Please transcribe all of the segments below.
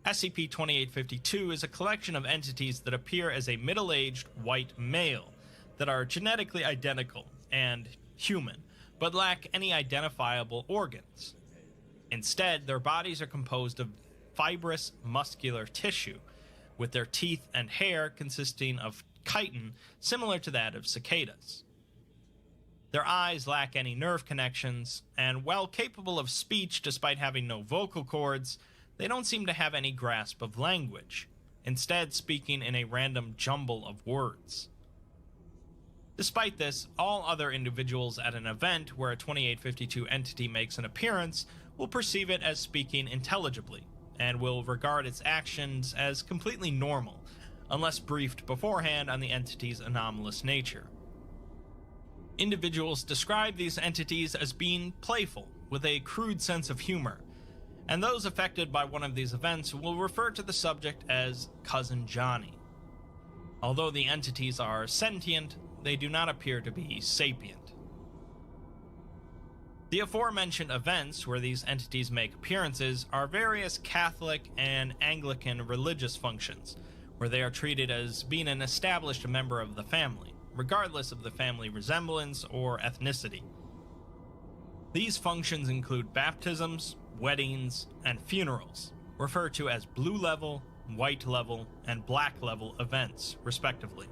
SCP-2852 is a collection of entities that appear as a middle-aged white male that are genetically identical and human, but lack any identifiable organs. Instead, their bodies are composed of fibrous muscular tissue, with their teeth and hair consisting of chitin similar to that of cicadas. Their eyes lack any nerve connections, and while capable of speech despite having no vocal cords, they don't seem to have any grasp of language, instead speaking in a random jumble of words. Despite this, all other individuals at an event where a 2852 entity makes an appearance will perceive it as speaking intelligibly, and will regard its actions as completely normal, unless briefed beforehand on the entity's anomalous nature. Individuals describe these entities as being playful, with a crude sense of humor, and those affected by one of these events will refer to the subject as Cousin Johnny. Although the entities are sentient, they do not appear to be sapient. The aforementioned events where these entities make appearances are various Catholic and Anglican religious functions, where they are treated as being an established member of the family, regardless of the family resemblance or ethnicity. These functions include baptisms, weddings, and funerals, referred to as blue level, white level, and black level events, respectively.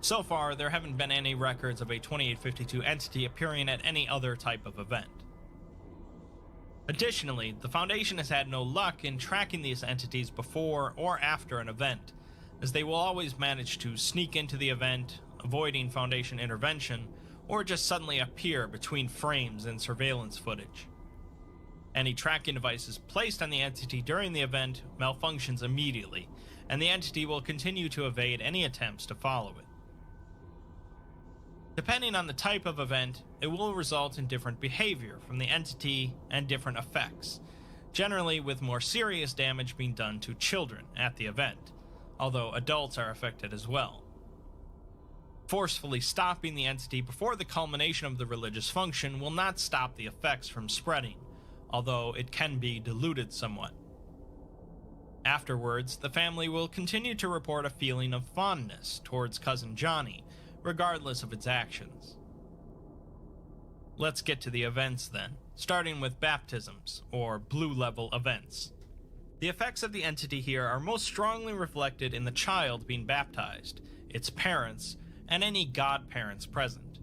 So far, there haven't been any records of a 2852 entity appearing at any other type of event. Additionally, the Foundation has had no luck in tracking these entities before or after an event, as they will always manage to sneak into the event, avoiding Foundation intervention, or just suddenly appear between frames in surveillance footage. Any tracking devices placed on the entity during the event malfunctions immediately, and the entity will continue to evade any attempts to follow it. Depending on the type of event, it will result in different behavior from the entity and different effects, generally with more serious damage being done to children at the event, although adults are affected as well. Forcefully stopping the entity before the culmination of the religious function will not stop the effects from spreading, although it can be diluted somewhat. Afterwards, the family will continue to report a feeling of fondness towards Cousin Johnny, regardless of its actions. Let's get to the events then, starting with baptisms, or blue-level events. The effects of the entity here are most strongly reflected in the child being baptized, its parents, and any godparents present.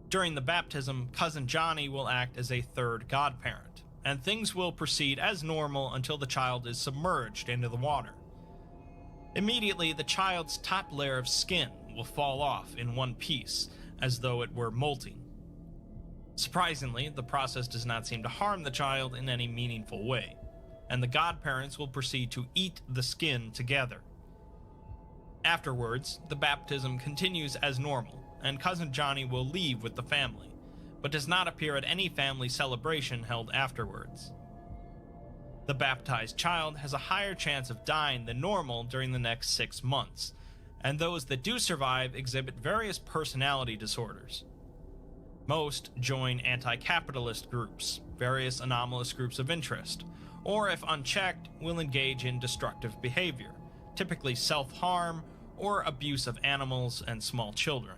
During the baptism, Cousin Johnny will act as a third godparent, and things will proceed as normal until the child is submerged into the water. Immediately, the child's top layer of skin will fall off in one piece, as though it were molting. Surprisingly, the process does not seem to harm the child in any meaningful way, and the godparents will proceed to eat the skin together. Afterwards, the baptism continues as normal, and Cousin Johnny will leave with the family, but does not appear at any family celebration held afterwards. The baptized child has a higher chance of dying than normal during the next 6 months, and those that do survive exhibit various personality disorders. Most join anti-capitalist groups, various anomalous groups of interest, or if unchecked, will engage in destructive behavior, typically self-harm or abuse of animals and small children.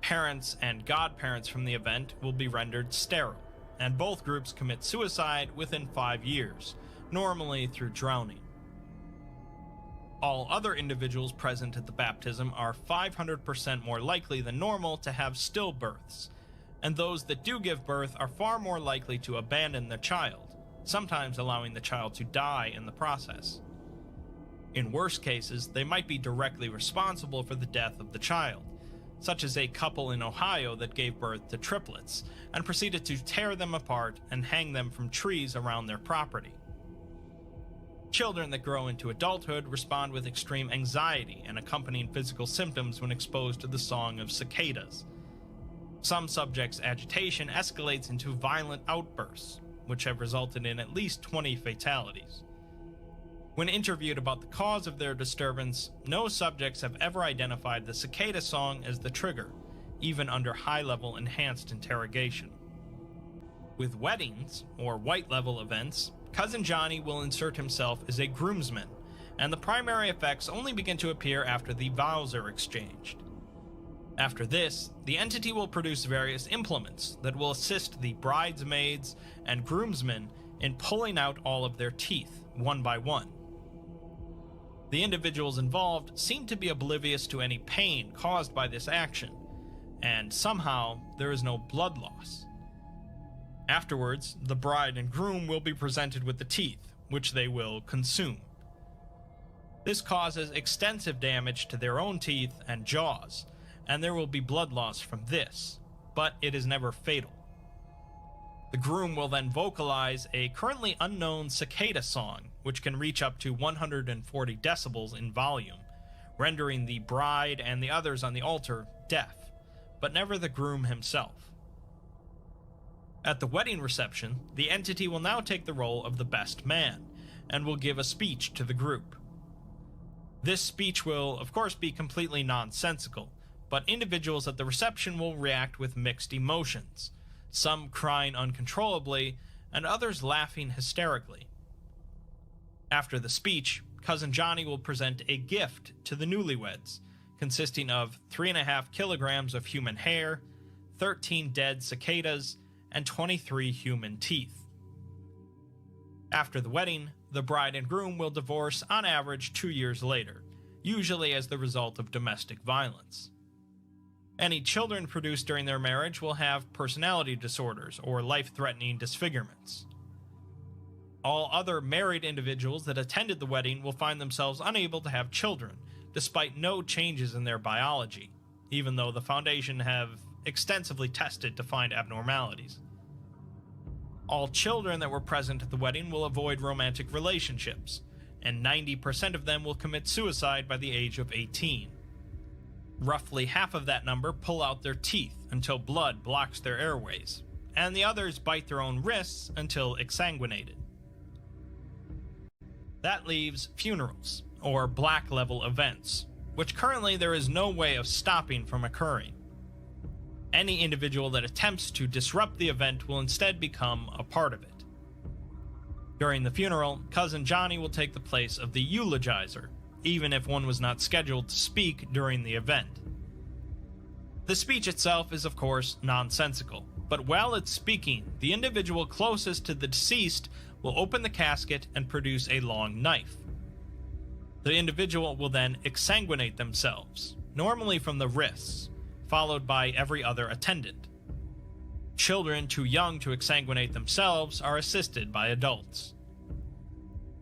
Parents and godparents from the event will be rendered sterile, and both groups commit suicide within 5 years, normally through drowning. All other individuals present at the baptism are 500% more likely than normal to have stillbirths, and those that do give birth are far more likely to abandon their child, sometimes allowing the child to die in the process. In worse cases, they might be directly responsible for the death of the child, such as a couple in Ohio that gave birth to triplets and proceeded to tear them apart and hang them from trees around their property. Children that grow into adulthood respond with extreme anxiety and accompanying physical symptoms when exposed to the song of cicadas. Some subjects' agitation escalates into violent outbursts, which have resulted in at least 20 fatalities. When interviewed about the cause of their disturbance, no subjects have ever identified the cicada song as the trigger, even under high-level enhanced interrogation. With weddings, or white-level events, Cousin Johnny will insert himself as a groomsman, and the primary effects only begin to appear after the vows are exchanged. After this, the entity will produce various implements that will assist the bridesmaids and groomsmen in pulling out all of their teeth, one by one. The individuals involved seem to be oblivious to any pain caused by this action, and somehow there is no blood loss. Afterwards, the bride and groom will be presented with the teeth, which they will consume. This causes extensive damage to their own teeth and jaws, and there will be blood loss from this, but it is never fatal. The groom will then vocalize a currently unknown cicada song, which can reach up to 140 decibels in volume, rendering the bride and the others on the altar deaf, but never the groom himself. At the wedding reception, the entity will now take the role of the best man, and will give a speech to the group. This speech will, of course, be completely nonsensical, but individuals at the reception will react with mixed emotions, some crying uncontrollably, and others laughing hysterically. After the speech, Cousin Johnny will present a gift to the newlyweds, consisting of 3.5 kilograms of human hair, 13 dead cicadas, and 23 human teeth. After the wedding, the bride and groom will divorce on average 2 years later, usually as the result of domestic violence. Any children produced during their marriage will have personality disorders or life-threatening disfigurements. All other married individuals that attended the wedding will find themselves unable to have children, despite no changes in their biology, even though the Foundation have extensively tested to find abnormalities. All children that were present at the wedding will avoid romantic relationships, and 90% of them will commit suicide by the age of 18. Roughly half of that number pull out their teeth until blood blocks their airways, and the others bite their own wrists until exsanguinated. That leaves funerals, or black-level events, which currently there is no way of stopping from occurring. Any individual that attempts to disrupt the event will instead become a part of it. During the funeral, Cousin Johnny will take the place of the eulogizer, even if one was not scheduled to speak during the event. The speech itself is of course nonsensical, but while it's speaking, the individual closest to the deceased will open the casket and produce a long knife. The individual will then exsanguinate themselves, normally from the wrists, followed by every other attendant. Children too young to exsanguinate themselves are assisted by adults.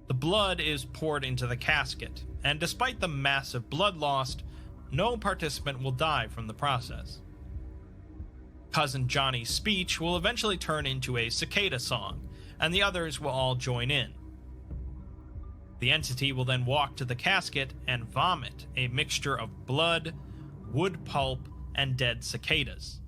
The blood is poured into the casket, and despite the massive blood lost, no participant will die from the process. Cousin Johnny's speech will eventually turn into a cicada song, and the others will all join in. The entity will then walk to the casket and vomit a mixture of blood, wood pulp, and dead cicadas.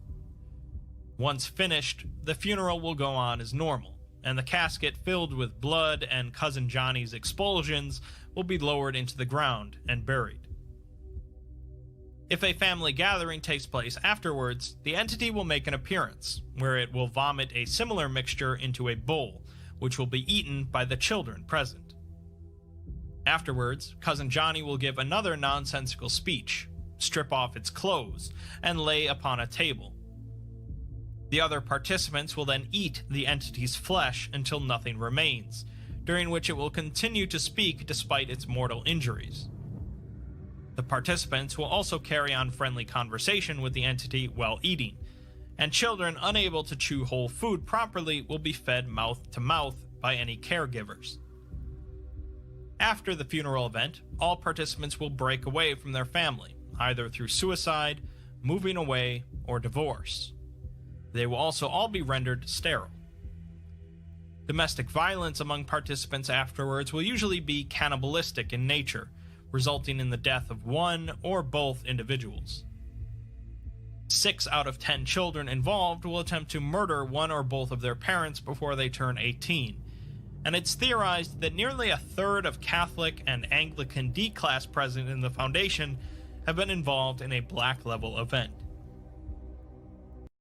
Once finished, the funeral will go on as normal, and the casket filled with blood and Cousin Johnny's expulsions will be lowered into the ground and buried. If a family gathering takes place afterwards, the entity will make an appearance, where it will vomit a similar mixture into a bowl, which will be eaten by the children present. Afterwards, Cousin Johnny will give another nonsensical speech, strip off its clothes, and lay upon a table. The other participants will then eat the entity's flesh until nothing remains, during which it will continue to speak despite its mortal injuries. The participants will also carry on friendly conversation with the entity while eating, and children unable to chew whole food properly will be fed mouth to mouth by any caregivers. After the funeral event, all participants will break away from their family, either through suicide, moving away, or divorce. They will also all be rendered sterile. Domestic violence among participants afterwards will usually be cannibalistic in nature, resulting in the death of one or both individuals. 6 out of 10 children involved will attempt to murder one or both of their parents before they turn 18, and it's theorized that nearly a third of Catholic and Anglican D-class present in the Foundation have been involved in a black level event.